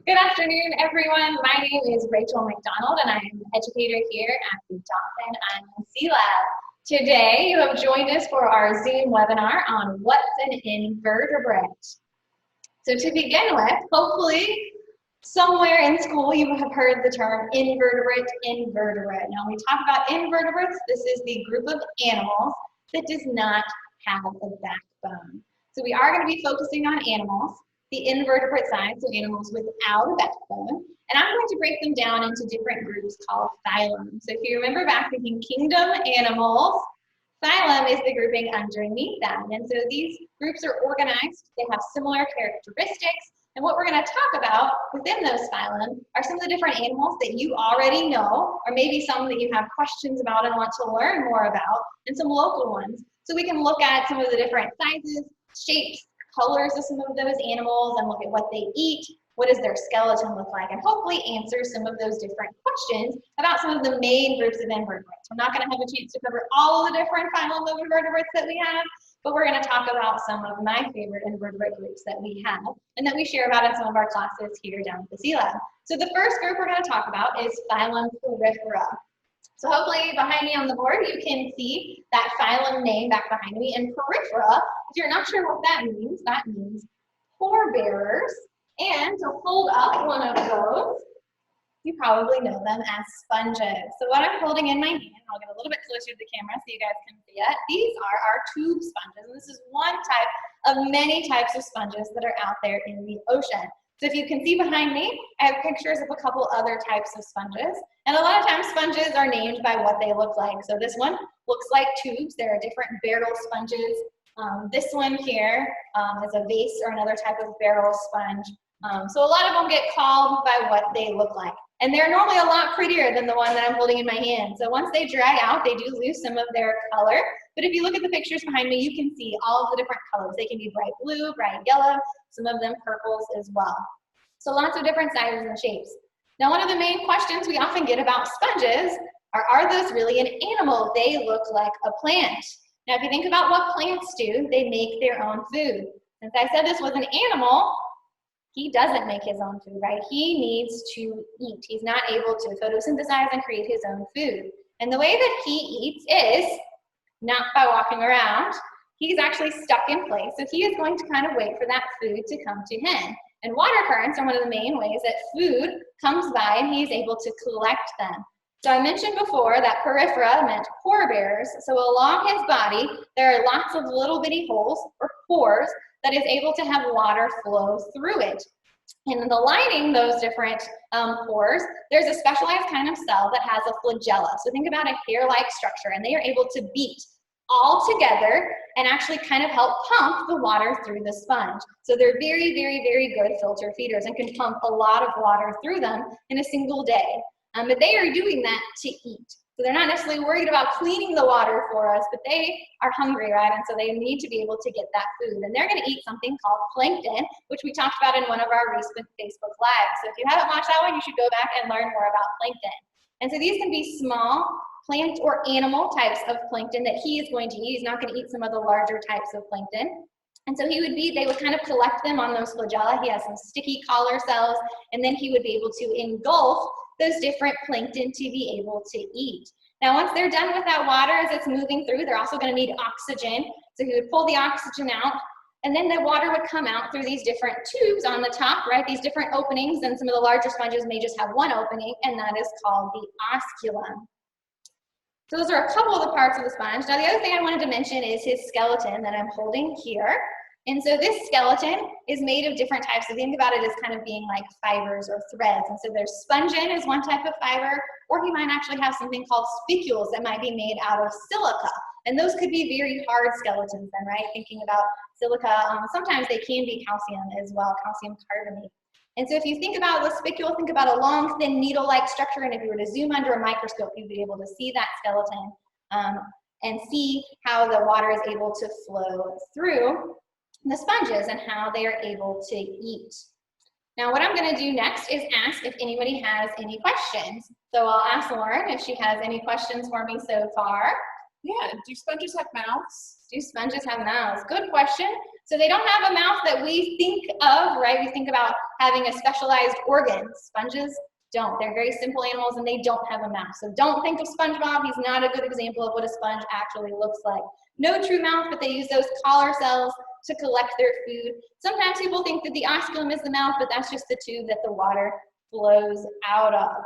Good afternoon, everyone. My name is Rachel McDonald, and I am an educator here at the Dauphin Island Sea Lab. Today, you have joined us for our Zoom webinar on what's an invertebrate. So to begin with, hopefully, somewhere in school you have heard the term invertebrate. Now, when we talk about invertebrates, this is the group of animals that does not have a backbone. So we are going to be focusing on animals, the invertebrate side, so animals without a backbone. And I'm going to break them down into different groups called phylum. So if you remember back thinking kingdom animals, phylum is the grouping underneath that. And so these groups are organized, they have similar characteristics, and what we're going to talk about within those phylum are some of the different animals that you already know, or maybe some that you have questions about and want to learn more about, and some local ones. So we can look at some of the different sizes, shapes, colors of some of those animals and look at what they eat, what does their skeleton look like, and hopefully answer some of those different questions about some of the main groups of invertebrates. We're not going to have a chance to cover all of the different phylum of invertebrates that we have, but we're going to talk about some of my favorite invertebrate groups that we have and that we share about in some of our classes here down at the Sea Lab. So the first group we're going to talk about is Phylum Porifera. So hopefully behind me on the board, you can see that phylum name back behind me. And porifera, if you're not sure what that means pore bearers. And to hold up one of those, you probably know them as sponges. So what I'm holding in my hand, I'll get a little bit closer to the camera so you guys can see it. These are our tube sponges. And this is one type of many types of sponges that are out there in the ocean. So if you can see behind me, I have pictures of a couple other types of sponges. And a lot of times sponges are named by what they look like. So this one looks like tubes. There are different barrel sponges. This one here is a vase or another type of barrel sponge. So a lot of them get called by what they look like. And they're normally a lot prettier than the one that I'm holding in my hand. So once they dry out, they do lose some of their color. But if you look at the pictures behind me, you can see all of the different colors. They can be bright blue, bright yellow, some of them purples as well. So lots of different sizes and shapes. Now, one of the main questions we often get about sponges are those really an animal? They look like a plant. Now, if you think about what plants do, they make their own food. Since I said this was an animal, he doesn't make his own food, right? He needs to eat. He's not able to photosynthesize and create his own food. And the way that he eats is not by walking around. He's actually stuck in place. So he is going to kind of wait for that food to come to him. And water currents are one of the main ways that food comes by and he's able to collect them. So I mentioned before that porifera meant pore bearers. So along his body, there are lots of little bitty holes or pores that is able to have water flow through it. And lining those different pores, there's a specialized kind of cell that has a flagella. So think about a hair-like structure, and they are able to beat all together and actually kind of help pump the water through the sponge. So they're very, very, very good filter feeders and can pump a lot of water through them in a single day. But they are doing that to eat. So they're not necessarily worried about cleaning the water for us, but they are hungry, right? And so they need to be able to get that food. And they're going to eat something called plankton, which we talked about in one of our recent Facebook Lives. So if you haven't watched that one, you should go back and learn more about plankton. And so these can be small plant or animal types of plankton that he is going to eat. He's not going to eat some of the larger types of plankton. And so they would kind of collect them on those flagella. He has some sticky collar cells, and then he would be able to engulf those different plankton to be able to eat. Now, once they're done with that water as it's moving through, they're also going to need oxygen. So he would pull the oxygen out, and then the water would come out through these different tubes on the top, right? These different openings, and some of the larger sponges may just have one opening, and that is called the osculum. So those are a couple of the parts of the sponge. Now, the other thing I wanted to mention is his skeleton that I'm holding here. And so this skeleton is made of different types. So think about it as kind of being like fibers or threads. And so there's spongin is one type of fiber, or he might actually have something called spicules that might be made out of silica. And those could be very hard skeletons then, right? Thinking about silica, sometimes they can be calcium as well, calcium carbonate. And so if you think about the spicule, think about a long, thin, needle-like structure, and if you were to zoom under a microscope, you'd be able to see that skeleton and see how the water is able to flow through the sponges and how they are able to eat. Now, what I'm going to do next is ask if anybody has any questions. So I'll ask Lauren if she has any questions for me so far. Yeah, do sponges have mouths? Do sponges have mouths? Good question. So they don't have a mouth that we think of, right? We think about having a specialized organ. Sponges don't. They're very simple animals and they don't have a mouth. So don't think of SpongeBob. He's not a good example of what a sponge actually looks like. No true mouth, but they use those collar cells to collect their food. Sometimes people think that the osculum is the mouth, but that's just the tube that the water flows out of.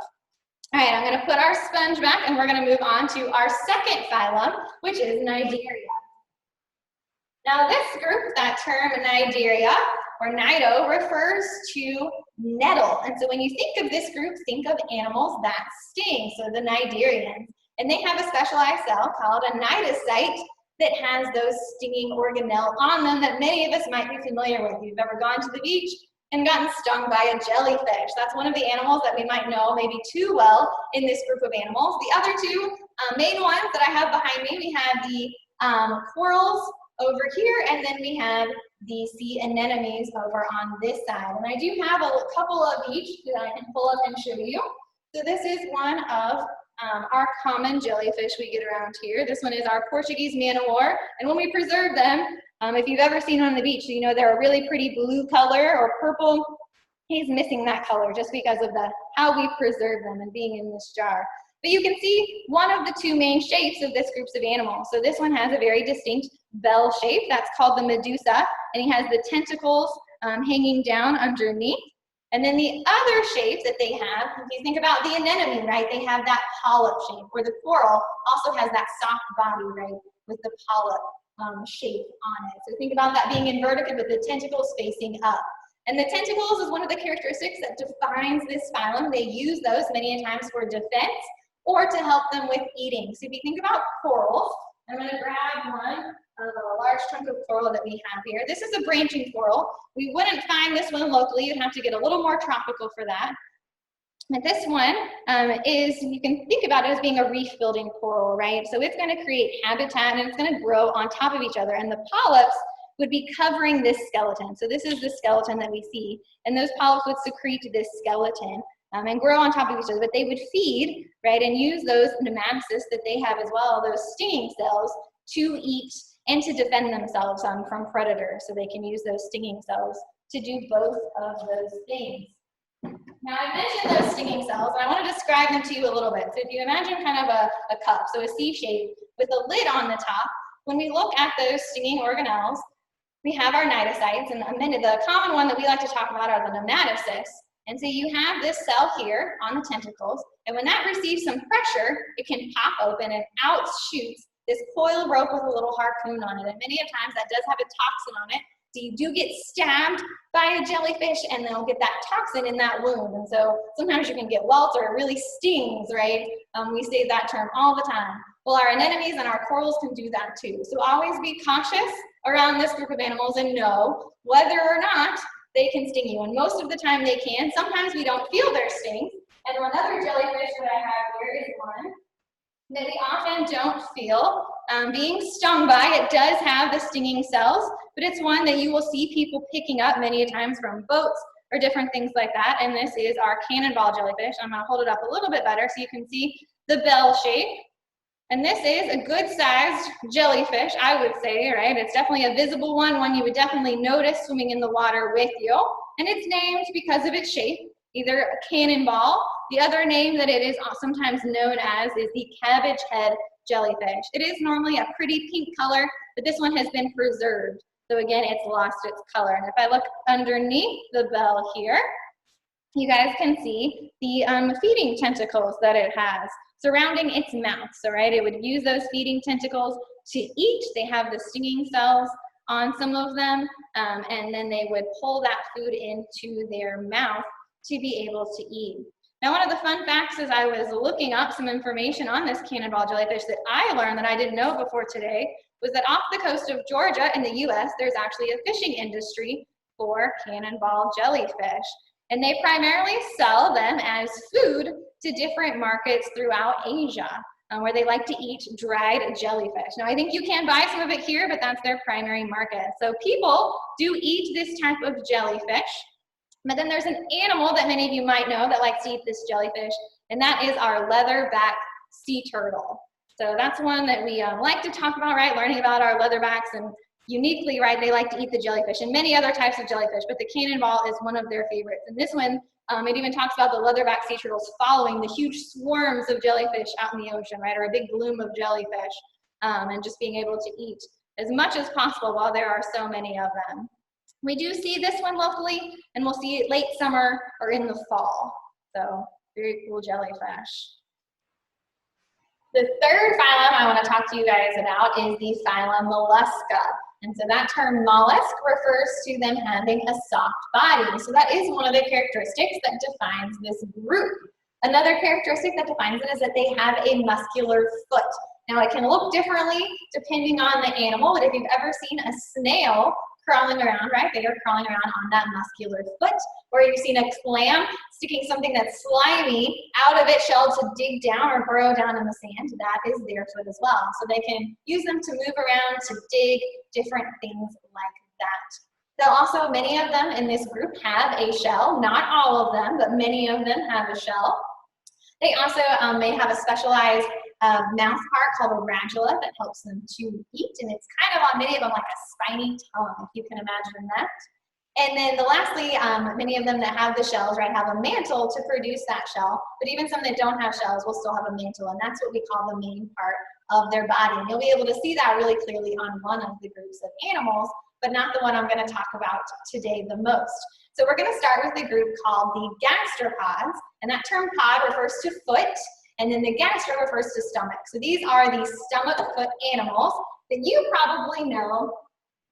All right, I'm going to put our sponge back and we're going to move on to our second phylum, which is Cnidaria. Now this group, that term Cnidaria or Cnido, refers to nettle. And so when you think of this group, think of animals that sting, so the cnidarians. And they have a specialized cell called a cnidocyte that has those stinging organelle on them that many of us might be familiar with. You've ever gone to the beach and gotten stung by a jellyfish. That's one of the animals that we might know maybe too well in this group of animals. The other two main ones that I have behind me, we have the corals over here, and then we have the sea anemones over on this side. And I do have a couple of each that I can pull up and show you. So this is one of our common jellyfish we get around here. This one is our Portuguese man-o-war, and when we preserve them, if you've ever seen on the beach, you know they're a really pretty blue color or purple. He's missing that color just because of how we preserve them and being in this jar. But you can see one of the two main shapes of this group of animals. So this one has a very distinct bell shape. That's called the Medusa, and he has the tentacles hanging down underneath. And then the other shape that they have, if you think about the anemone, right, they have that polyp shape, where the coral also has that soft body, right, with the polyp shape on it. So think about that being invertebrate with the tentacles facing up. And the tentacles is one of the characteristics that defines this phylum. They use those many times for defense or to help them with eating. So if you think about corals, I'm going to grab one of a large chunk of coral that we have here. This is a branching coral. We wouldn't find this one locally. You'd have to get a little more tropical for that. But this one is, you can think about it as being a reef-building coral, right? So it's going to create habitat and it's going to grow on top of each other. And the polyps would be covering this skeleton. So this is the skeleton that we see. And those polyps would secrete this skeleton and grow on top of each other. But they would feed, right, and use those nematocysts that they have as well, those stinging cells, to eat and to defend themselves from predators. So they can use those stinging cells to do both of those things. Now I mentioned those stinging cells, and I want to describe them to you a little bit. So if you imagine kind of a cup, so a C shape with a lid on the top, when we look at those stinging organelles, we have our cnidocytes, and the common one that we like to talk about are the nematocysts. And so you have this cell here on the tentacles, and when that receives some pressure, it can pop open and out shoots this coil rope with a little harpoon on it. And many times that does have a toxin on it. So you do get stabbed by a jellyfish and they'll get that toxin in that wound. And so sometimes you can get welts or it really stings, right? We say that term all the time. Well, our anemones and our corals can do that too. So always be cautious around this group of animals and know whether or not they can sting you. And most of the time they can. Sometimes we don't feel their stings. And another jellyfish that I have here is one that we often don't feel being stung by. It does have the stinging cells, but it's one that you will see people picking up many times from boats or different things like that. And this is our cannonball jellyfish. I'm going to hold it up a little bit better so you can see the bell shape. And this is a good-sized jellyfish, I would say, right? It's definitely a visible one you would definitely notice swimming in the water with you. And it's named because of its shape, either a cannonball. The other name that it is sometimes known as is the cabbage head jellyfish. It is normally a pretty pink color, but this one has been preserved. So again, it's lost its color. And if I look underneath the bell here, you guys can see the feeding tentacles that it has surrounding its mouth. So, right, it would use those feeding tentacles to eat. They have the stinging cells on some of them, and then they would pull that food into their mouth to be able to eat. Now, one of the fun facts as I was looking up some information on this cannonball jellyfish that I learned that I didn't know before today was that off the coast of Georgia in the US, there's actually a fishing industry for cannonball jellyfish. And they primarily sell them as food to different markets throughout Asia, where they like to eat dried jellyfish. Now, I think you can buy some of it here, but that's their primary market. So people do eat this type of jellyfish. But then there's an animal that many of you might know that likes to eat this jellyfish, and that is our leatherback sea turtle. So that's one that we like to talk about, right? Learning about our leatherbacks and uniquely, right, they like to eat the jellyfish and many other types of jellyfish, but the cannonball is one of their favorites. And this one, it even talks about the leatherback sea turtles following the huge swarms of jellyfish out in the ocean, right, or a big bloom of jellyfish, and just being able to eat as much as possible while there are so many of them. We do see this one locally, and we'll see it late summer or in the fall. So very cool jellyfish. The third phylum I want to talk to you guys about is the phylum Mollusca. And so that term mollusk refers to them having a soft body. So that is one of the characteristics that defines this group. Another characteristic that defines it is that they have a muscular foot. Now it can look differently depending on the animal, but if you've ever seen a snail crawling around, right, they are crawling around on that muscular foot, or you've seen a clam sticking something that's slimy out of its shell to dig down or burrow down in the sand, that is their foot as well. So they can use them to move around, to dig, different things like that. So also many of them in this group have a shell, not all of them, but many of them have a shell. They also may have a specialized mouth part called a radula that helps them to eat, and it's kind of on many of them like a spiny tongue, if you can imagine that. And then lastly, many of them that have the shells, right, have a mantle to produce that shell, but even some that don't have shells will still have a mantle, and that's what we call the main part of their body. And you'll be able to see that really clearly on one of the groups of animals, but not the one I'm going to talk about today the most. So we're going to start with the group called the gastropods, and that term pod refers to foot, and then the gastro refers to stomach. So these are the stomach foot animals that you probably know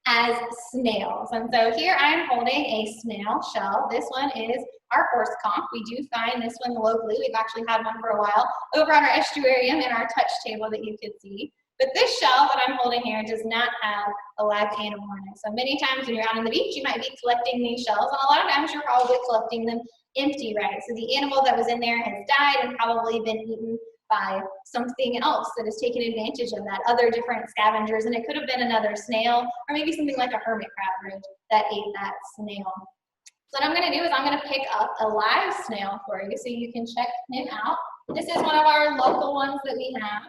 as snails. And so here I'm holding a snail shell. This one is our horse conch. We do find this one locally. We've actually had one for a while over on our estuarium in our touch table that you could see. But this shell that I'm holding here does not have a live animal in it. So many times when you're out on the beach, you might be collecting these shells, and a lot of times you're probably collecting them empty, right? So the animal that was in there has died and probably been eaten by something else that has taken advantage of that, other different scavengers, and it could have been another snail, or maybe something like a hermit crab, right, that ate that snail. So what I'm gonna do is I'm gonna pick up a live snail for you so you can check him out. This is one of our local ones that we have.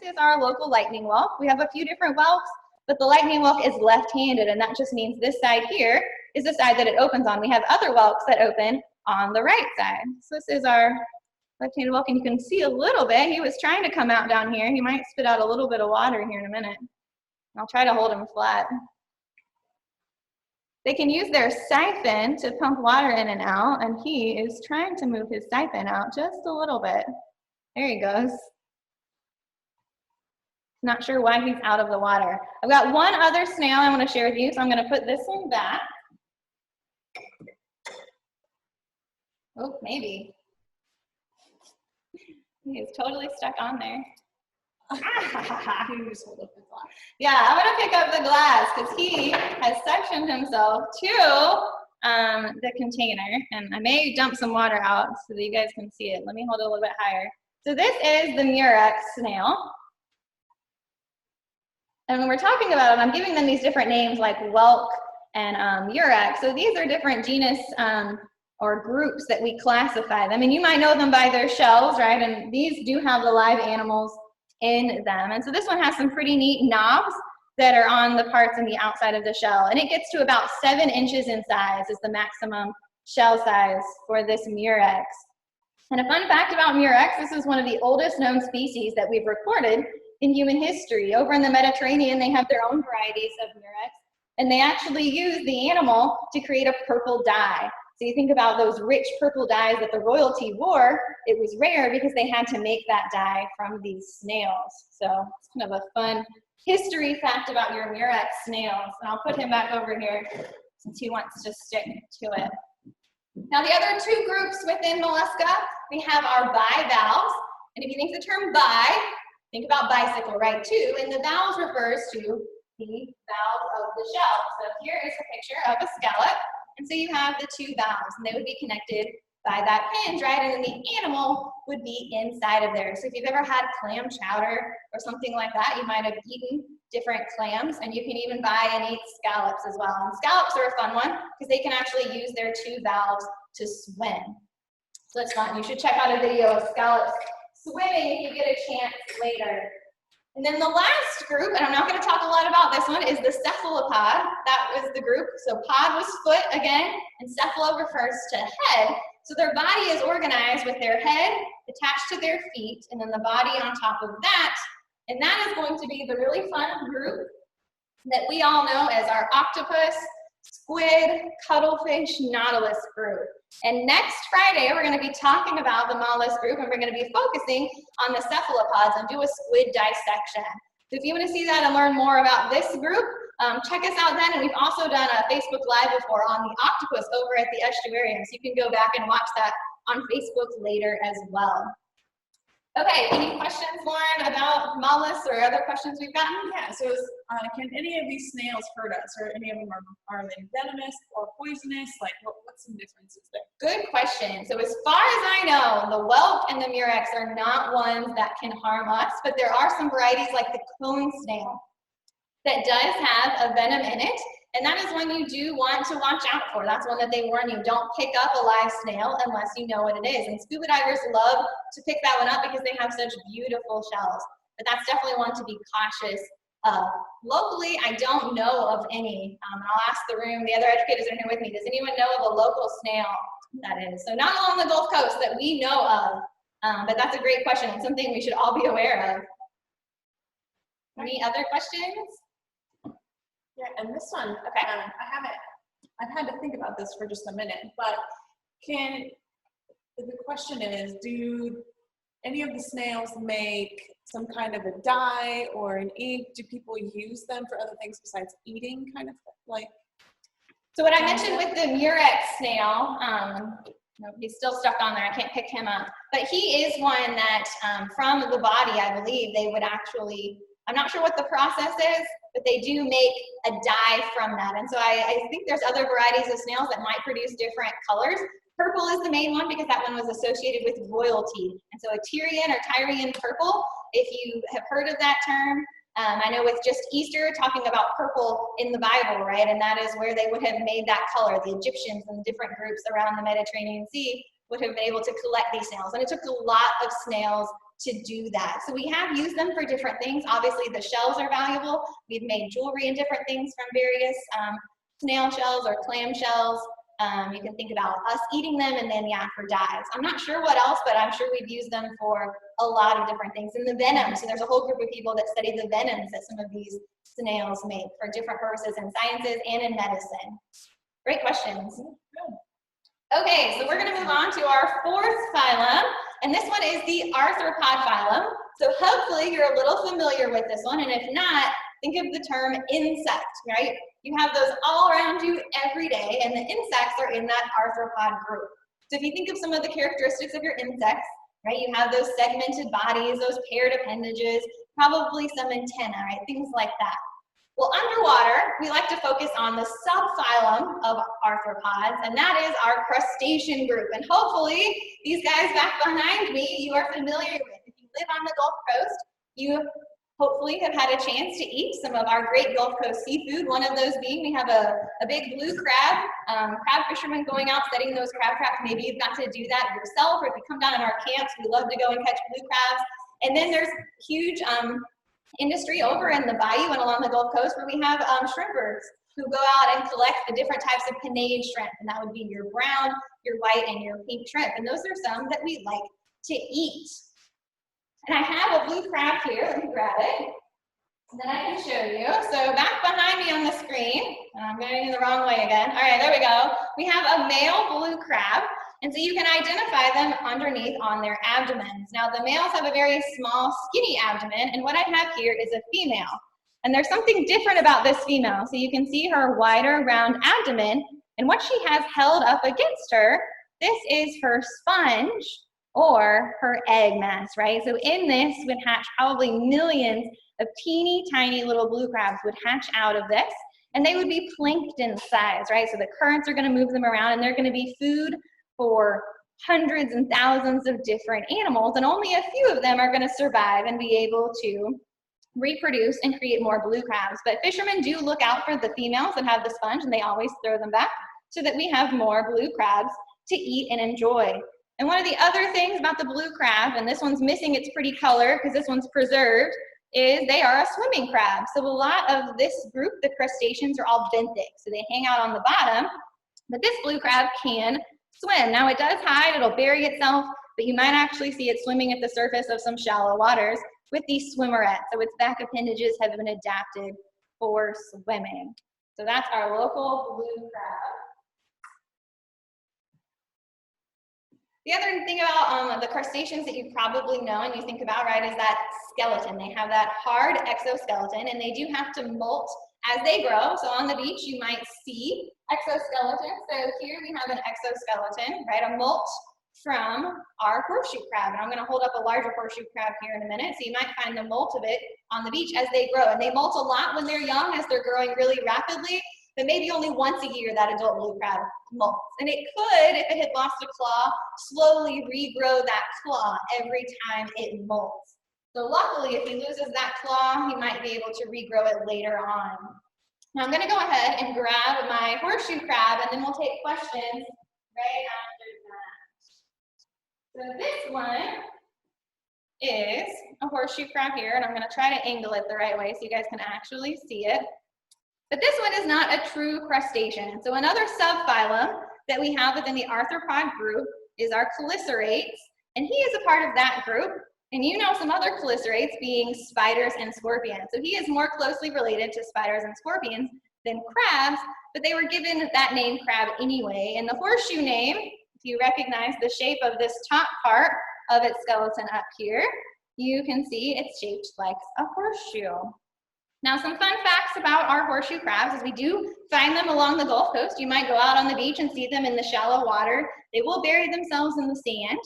This is our local lightning whelk. We have a few different whelks, but the lightning whelk is left-handed, and that just means this side here is the side that it opens on. We have other whelks that open on the right side. So this is our left-handed whelk, and you can see a little bit. He was trying to come out down here. He might spit out a little bit of water here in a minute. I'll try to hold him flat. They can use their siphon to pump water in and out, and he is trying to move his siphon out just a little bit. There he goes. Not sure why he's out of the water. I've got one other snail I want to share with you, so I'm going to put this one back. Oh, maybe. He is totally stuck on there. Yeah, I'm going to pick up the glass because he has suctioned himself to the container, and I may dump some water out so that you guys can see it. Let me hold it a little bit higher. So this is the murex snail. And when we're talking about them, I'm giving them these different names like whelk and murex. So these are different genus or groups that we classify them. And you might know them by their shells, right? And these do have the live animals in them. And so this one has some pretty neat knobs that are on the parts on the outside of the shell. And it gets to about 7 inches in size is the maximum shell size for this murex. And a fun fact about murex, this is one of the oldest known species that we've recorded in human history. Over in the Mediterranean, they have their own varieties of murex, and they actually use the animal to create a purple dye. So you think about those rich purple dyes that the royalty wore, it was rare because they had to make that dye from these snails. So it's kind of a fun history fact about your murex snails. And I'll put him back over here since he wants to stick to it. Now the other two groups within mollusca, we have our bivalves. And if you think the term bi, think about bicycle, right, too, and the valves refers to the valves of the shell. So here is a picture of a scallop, and so you have the two valves, and they would be connected by that hinge, right, and then the animal would be inside of there. So if you've ever had clam chowder or something like that, you might have eaten different clams, and you can even buy and eat scallops as well. And scallops are a fun one because they can actually use their two valves to swim. So it's fun. You should check out a video of scallops swimming if you get a chance later. And then the last group, and I'm not going to talk a lot about this one, is the cephalopod. That was the group. So pod was foot again, and cephalo refers to head. So their body is organized with their head attached to their feet, and then the body on top of that. And that is going to be the really fun group that we all know as our octopus, squid, cuttlefish, nautilus group. And next Friday, we're going to be talking about the mollusk group, and we're going to be focusing on the cephalopods and do a squid dissection. So if you want to see that and learn more about this group, check us out then. And we've also done a Facebook Live before on the octopus over at the estuarium. So you can go back and watch that on Facebook later as well. Okay, any questions, Lauren, about mollusks or other questions we've gotten? Yeah, so can any of these snails hurt us, or any of them are they venomous or poisonous? Like, what's some differences there? Good question. So as far as I know, the whelk and the murex are not ones that can harm us, but there are some varieties like the cone snail that does have a venom in it. And that is one you do want to watch out for. That's one that they warn you, don't pick up a live snail unless you know what it is. And scuba divers love to pick that one up because they have such beautiful shells. But that's definitely one to be cautious of. Locally, I don't know of any. I'll ask the room, the other educators are here with me. Does anyone know of a local snail that is? So not along the Gulf Coast that we know of, but that's a great question and something we should all be aware of. Any other questions? Yeah, and this one, okay. I've had to think about this for just a minute, but the question is, do any of the snails make some kind of a dye or an ink? Do people use them for other things besides eating, kind of like? So what I mentioned with the murex snail, he's still stuck on there, I can't pick him up, but he is one that from the body, I believe, they would actually, I'm not sure what the process is, but they do make a dye from that. And so I think there's other varieties of snails that might produce different colors. Purple is the main one because that one was associated with royalty. And so a Tyrian or Tyrian purple, if you have heard of that term, I know with just Easter talking about purple in the Bible, right? And that is where they would have made that color. The Egyptians and different groups around the Mediterranean Sea would have been able to collect these snails. And it took a lot of snails to do that. So we have used them for different things. Obviously the shells are valuable. We've made jewelry and different things from various snail shells or clam shells. You can think about us eating them, and then yeah, for dyes. I'm not sure what else, but I'm sure we've used them for a lot of different things. And the venom, so there's a whole group of people that study the venoms that some of these snails make for different purposes in sciences and in medicine. Great questions. Okay, so we're gonna move on to our fourth phylum, and this one is the arthropod phylum. So hopefully you're a little familiar with this one, and if not, think of the term insect, right? You have those all around you every day, and the insects are in that arthropod group. So if you think of some of the characteristics of your insects, right, you have those segmented bodies, those paired appendages, probably some antennae, right, things like that. Well, underwater, we like to focus on the subphylum of arthropods, and that is our crustacean group. And hopefully, these guys back behind me, you are familiar with. If you live on the Gulf Coast, you hopefully have had a chance to eat some of our great Gulf Coast seafood. One of those being, we have a big blue crab, crab fishermen going out setting those crab traps. Maybe you've got to do that yourself, or if you come down in our camps, we love to go and catch blue crabs. And then there's huge industry over in the bayou and along the Gulf Coast where we have shrimpers who go out and collect the different types of Canadian shrimp, and that would be your brown, your white, and your pink shrimp. And those are some that we like to eat. And I have a blue crab here. Let me grab it, and then I can show you. So back behind me on the screen, I'm going in the wrong way again. All right, there we go. We have a male blue crab, and so you can identify them underneath on their abdomens. Now the males have a very small, skinny abdomen, and what I have here is a female. And there's something different about this female. So you can see her wider, round abdomen, and what she has held up against her, this is her sponge, or her egg mass, right? So in this would hatch probably millions of teeny tiny little blue crabs would hatch out of this, and they would be plankton size, right? So the currents are gonna move them around, and they're gonna be food for hundreds and thousands of different animals, and only a few of them are gonna survive and be able to reproduce and create more blue crabs. But fishermen do look out for the females that have the sponge, and they always throw them back so that we have more blue crabs to eat and enjoy. And one of the other things about the blue crab, and this one's missing its pretty color because this one's preserved, is they are a swimming crab. So a lot of this group, the crustaceans, are all benthic. So they hang out on the bottom, but this blue crab can swim. Now it does hide, it'll bury itself, but you might actually see it swimming at the surface of some shallow waters with these swimmerettes. So its back appendages have been adapted for swimming. So that's our local blue crab. The other thing about the crustaceans that you probably know and you think about, right, is that skeleton. They have that hard exoskeleton, and they do have to molt as they grow. So on the beach, you might see exoskeletons. So here we have an exoskeleton, right, a molt from our horseshoe crab. And I'm going to hold up a larger horseshoe crab here in a minute. So you might find the molt of it on the beach as they grow. And they molt a lot when they're young, as they're growing really rapidly. But maybe only once a year that adult blue crab molts. And it could, if it had lost a claw, slowly regrow that claw every time it molts. So luckily, if he loses that claw, he might be able to regrow it later on. Now I'm going to go ahead and grab my horseshoe crab, and then we'll take questions right after that. So this one is a horseshoe crab here, and I'm going to try to angle it the right way so you guys can actually see it. But this one is not a true crustacean. So another subphylum that we have within the arthropod group is our chelicerates, and he is a part of that group. And you know some other chelicerates being spiders and scorpions. So he is more closely related to spiders and scorpions than crabs, but they were given that name crab anyway. And the horseshoe name, if you recognize the shape of this top part of its skeleton up here, you can see it's shaped like a horseshoe. Now, some fun facts about our horseshoe crabs is we do find them along the Gulf Coast. You might go out on the beach and see them in the shallow water. They will bury themselves in the sand.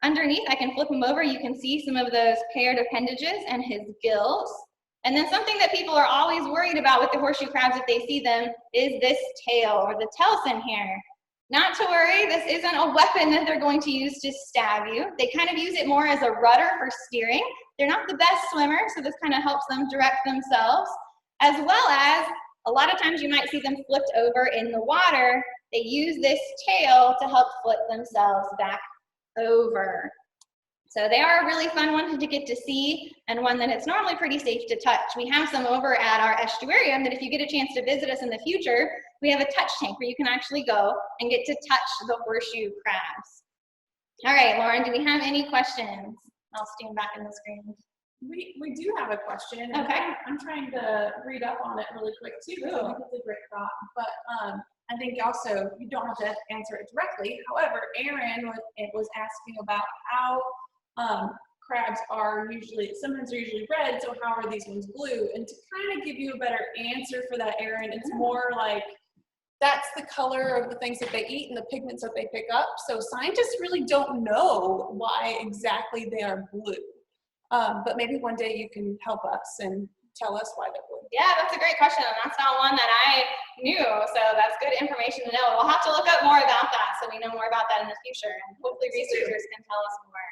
Underneath, I can flip them over. You can see some of those paired appendages and his gills. And then something that people are always worried about with the horseshoe crabs if they see them is this tail, or the telson hair. Not to worry, this isn't a weapon that they're going to use to stab you. They kind of use it more as a rudder for steering. They're not the best swimmers, so this kind of helps them direct themselves, as well as a lot of times you might see them flipped over in the water. They use this tail to help flip themselves back over. So they are a really fun one to get to see, and one that it's normally pretty safe to touch. We have some over at our estuarium that if you get a chance to visit us in the future, we have a touch tank where you can actually go and get to touch the horseshoe crabs. All right, Lauren, do we have any questions? I'll stand back in the screen. We do have a question. Okay. I'm trying to read up on it really quick too, because I think it's a great thought. But I think also you don't have to answer it directly. However, Aaron was asking about how crabs are sometimes they're usually red, so how are these ones blue? And to kind of give you a better answer for that, Aaron, it's more like that's the color of the things that they eat and the pigments that they pick up. So scientists really don't know why exactly they are blue. But maybe one day you can help us and tell us why they're blue. Yeah, that's a great question, and that's not one that I knew, so that's good information to know. We'll have to look up more about that so we know more about that in the future, and hopefully researchers can tell us more.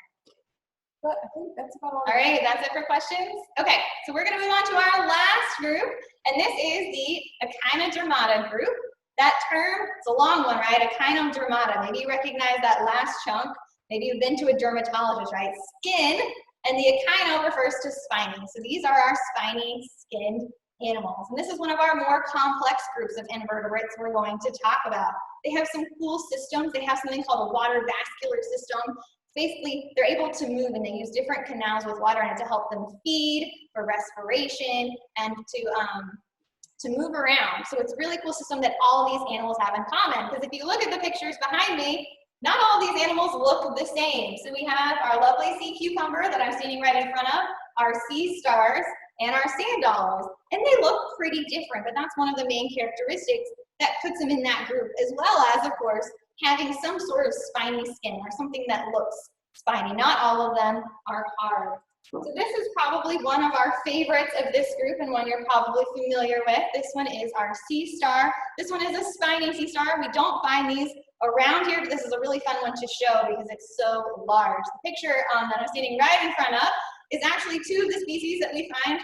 But I think that's about all. All right, that's it for questions? Okay, so we're gonna move on to our last group, and this is the Echinodermata group. That term, it's a long one, right? Echinodermata. Maybe you recognize that last chunk. Maybe you've been to a dermatologist, right? Skin, and the echino refers to spiny. So these are our spiny skinned animals. And this is one of our more complex groups of invertebrates we're going to talk about. They have some cool systems. They have something called a water vascular system. Basically, they're able to move, and they use different canals with water in it to help them feed, for respiration, and to move around. So it's a really cool system that all these animals have in common, because if you look at the pictures behind me, not all these animals look the same. So we have our lovely sea cucumber that I'm standing right in front of, our sea stars, and our sand dollars. And they look pretty different, but that's one of the main characteristics that puts them in that group, as well as, of course, having some sort of spiny skin or something that looks spiny. Not all of them are hard. So this is probably one of our favorites of this group, and one you're probably familiar with. This one is our sea star. This one is a spiny sea star. We don't find these around here, but this is a really fun one to show because it's so large. The picture that I'm standing right in front of is actually two of the species that we find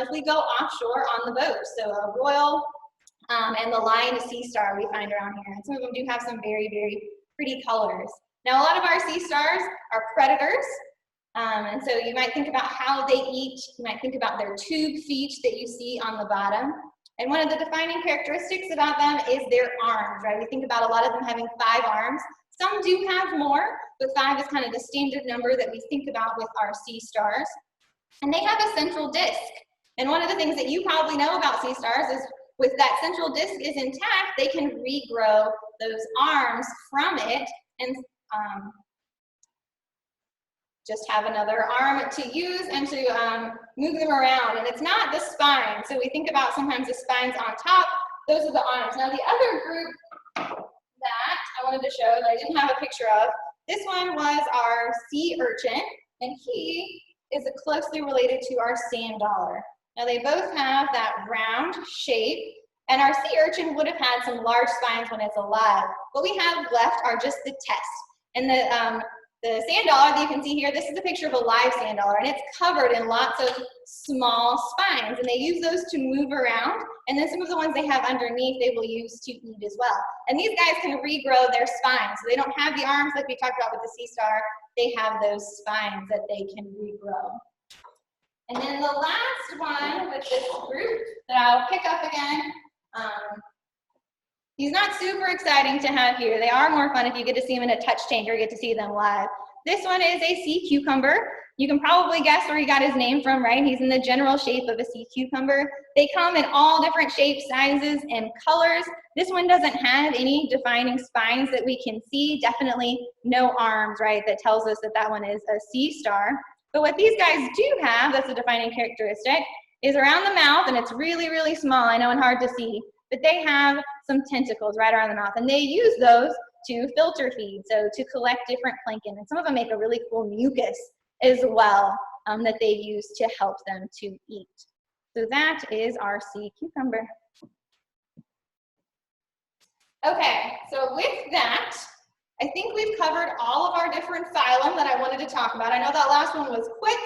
if we go offshore on the boat. So a royal and the lion sea star we find around here. And some of them do have some very, very pretty colors. Now, a lot of our sea stars are predators. And so you might think about how they eat. You might think about their tube feet that you see on the bottom. And one of the defining characteristics about them is their arms, right? We think about a lot of them having 5 arms. Some do have more, but 5 is kind of the standard number that we think about with our sea stars. And they have a central disc. And one of the things that you probably know about sea stars is with that central disc is intact, they can regrow those arms from it and just have another arm to use and to move them around. And it's not the spine. So we think about sometimes the spines on top, those are the arms. Now the other group that I wanted to show that I didn't have a picture of, this one was our sea urchin, and he is closely related to our sand dollar. Now they both have that round shape, and our sea urchin would have had some large spines when it's alive. What we have left are just the test. And the sand dollar that you can see here, this is a picture of a live sand dollar, and it's covered in lots of small spines, and they use those to move around, and then some of the ones they have underneath they will use to eat as well. And these guys can regrow their spines, so they don't have the arms like we talked about with the sea star, they have those spines that they can regrow. And then the last one with this group that I'll pick up again, he's not super exciting to have here. They are more fun if you get to see them in a touch change or get to see them live. This one is a sea cucumber. You can probably guess where he got his name from, right? He's in the general shape of a sea cucumber. They come in all different shapes, sizes, and colors. This one doesn't have any defining spines that we can see. Definitely no arms, right? That tells us that that one is a sea star. But what these guys do have, that's a defining characteristic, is around the mouth, and it's really, really small, I know, and hard to see, but they have some tentacles right around the mouth, and they use those to filter feed, so to collect different plankton, and some of them make a really cool mucus as well that they use to help them to eat. So that is our sea cucumber. Okay, so with that, I think we've covered all of our different phylum that I wanted to talk about. I know that last one was quick,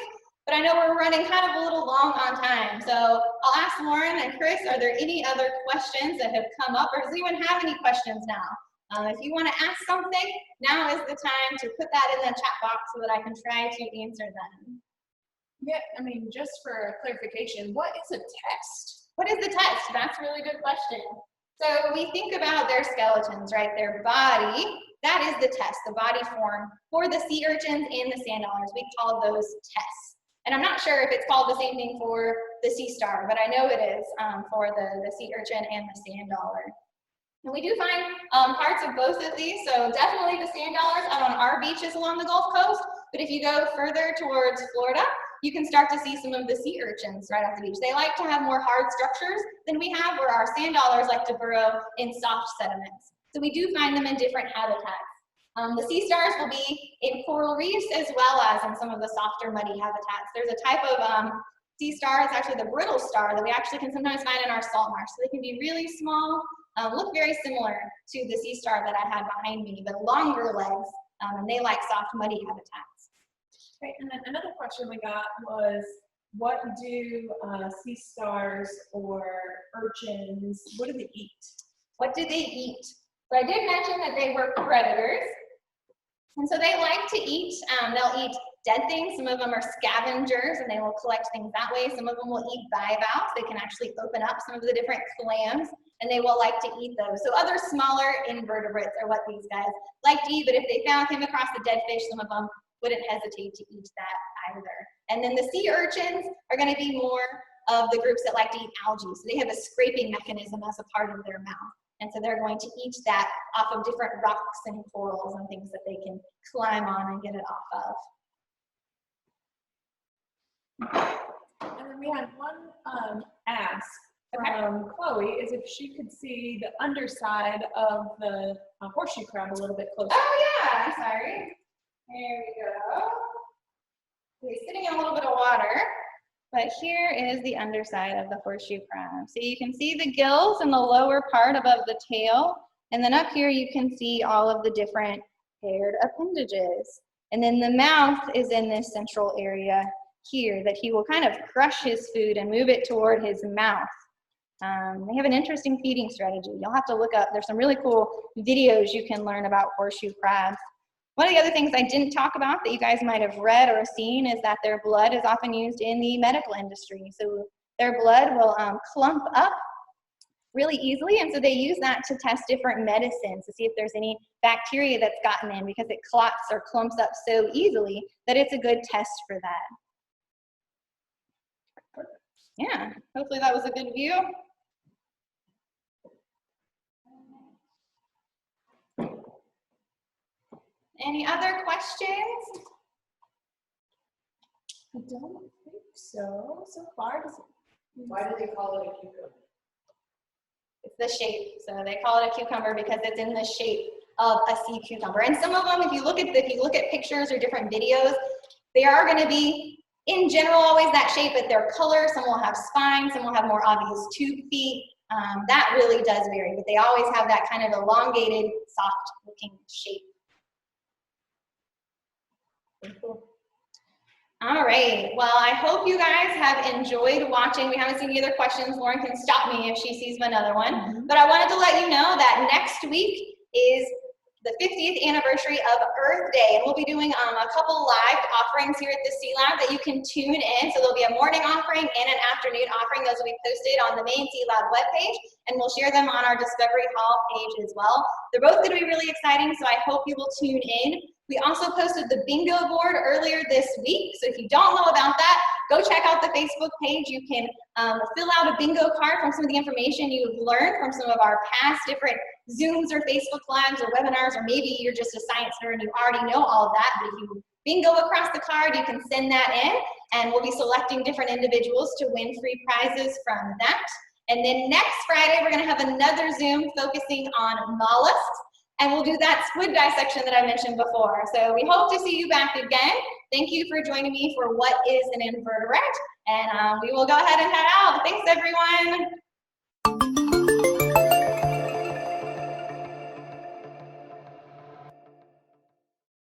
but I know we're running kind of a little long on time. So I'll ask Lauren and Chris, are there any other questions that have come up, or does anyone have any questions now? If you want to ask something, now is the time to put that in the chat box so that I can try to answer them. Yeah, I mean, just for clarification, what is a test? What is the test? That's a really good question. So we think about their skeletons, right? Their body, that is the test, the body form. For the sea urchins and the sand dollars, we call those tests. And I'm not sure if it's called the same thing for the sea star, but I know it is for the sea urchin and the sand dollar. And we do find parts of both of these, so definitely the sand dollars out on our beaches along the Gulf Coast, but if you go further towards Florida, you can start to see some of the sea urchins right off the beach. They like to have more hard structures than we have, where our sand dollars like to burrow in soft sediments. So we do find them in different habitats. The sea stars will be in coral reefs as well as in some of the softer muddy habitats. There's a type of sea star, it's actually the brittle star, that we actually can sometimes find in our salt marsh. So they can be really small, look very similar to the sea star that I had behind me, but longer legs, and they like soft muddy habitats. Okay, and then another question we got was, what do sea stars or urchins, what do they eat? What do they eat? So I did mention that they were predators. And so they like to eat, they'll eat dead things. Some of them are scavengers and they will collect things that way. Some of them will eat bivalves. They can actually open up some of the different clams and they will like to eat those. So other smaller invertebrates are what these guys like to eat, but if they came across a dead fish, some of them wouldn't hesitate to eat that either. And then the sea urchins are going to be more of the groups that like to eat algae. So they have a scraping mechanism as a part of their mouth. And so they're going to eat that off of different rocks and corals and things that they can climb on and get it off of. And then we had one ask from Chloe, is if she could see the underside of the horseshoe crab a little bit closer. Oh yeah, I'm sorry. Here we go. He's sitting in a little bit of water, but here is the underside of the horseshoe crab. So you can see the gills in the lower part above the tail, and then up here you can see all of the different haired appendages. And then the mouth is in this central area here that he will kind of crush his food and move it toward his mouth. They have an interesting feeding strategy. You'll have to look up, there's some really cool videos you can learn about horseshoe crabs. One of the other things I didn't talk about that you guys might have read or seen is that their blood is often used in the medical industry. So their blood will clump up really easily, and so they use that to test different medicines to see if there's any bacteria that's gotten in, because it clots or clumps up so easily that it's a good test for that. Yeah, hopefully that was a good view. Any other questions? I don't think so. So far, Why do they call it a cucumber? It's the shape. So they call it a cucumber because it's in the shape of a sea cucumber. And some of them, if you look at pictures or different videos, they are going to be, in general, always that shape, but their color. Some will have spines, some will have more obvious tube feet. That really does vary, but they always have that kind of elongated, soft-looking shape. Cool. All right, well, I hope you guys have enjoyed watching. We haven't seen any other questions. Lauren can stop me if she sees another one. But I wanted to let you know that next week is the 50th anniversary of Earth Day, and we'll be doing a couple live offerings here at the Sea Lab that you can tune in. So there'll be a morning offering and an afternoon offering. Those will be posted on the main Sea Lab webpage, and we'll share them on our Discovery Hall page as well. They're both going to be really exciting, so I hope you will tune in. We also posted the bingo board earlier this week, so if you don't know about that, go check out the Facebook page. You can fill out a bingo card from some of the information you've learned from some of our past different Zooms or Facebook Lives or webinars, or maybe you're just a science nerd and you already know all of that, but if you bingo across the card, you can send that in, and we'll be selecting different individuals to win free prizes from that. And then next Friday, we're going to have another Zoom focusing on mollusks, and we'll do that squid dissection that I mentioned before. So we hope to see you back again. Thank you for joining me for What is an Invertebrate? And we will go ahead and head out. Thanks, everyone.